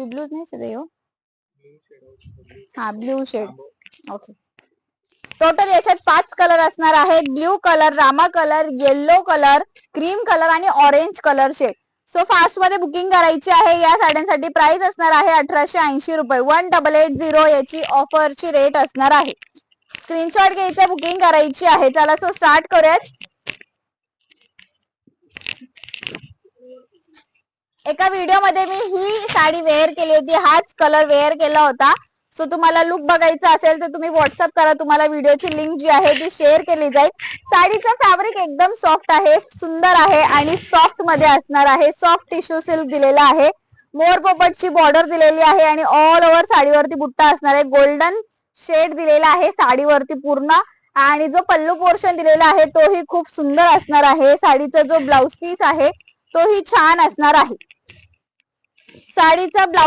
Navy blue नहीं से हो. हा ब्ल्यू शेड. ओके. टोटल याच्यात 5 कलर असणार आहेत. ब्ल्यू कलर, रामा colour, yellow colour, cream colour आणि orange colour shade. So fast मध्ये बुकिंग करायची आहे. या साड्यांसाठी प्राइस असणार आहे 1880 रुपये. 1880 याची ऑफरची रेट असणार आहे. स्क्रीनशॉट घ्यायचा, बुकिंग करायची आहे. चला सो स्टार्ट करूयात. एका व्हिडिओ मध्ये मी ही साडी वेअर केली होती. हाच कलर वेअर केला होता. सो तुम्हाला लुक बघायचा असेल तर तुम्ही व्हॉट्सअप करा. तुम्हाला व्हिडिओची लिंक जी आहे ती शेअर केली जाईल. साडीचं फॅब्रिक एकदम सॉफ्ट आहे, सुंदर आहे आणि सॉफ्ट मध्ये असणार आहे. सॉफ्ट टिश्यू सिल्क दिलेला आहे. मोर पोपटची बॉर्डर दिलेली आहे आणि ऑल ओव्हर साडीवरती बुट्टा असणार आहे. गोल्डन शेड दिलेला आहे साडीवरती पूर्ण. आणि जो पल्लू पोर्शन दिलेला आहे तोही खूप सुंदर असणार आहे. साडीचा जो ब्लाउज पीस आहे तोही छान असणार आहे. साडीचा ब्लाउज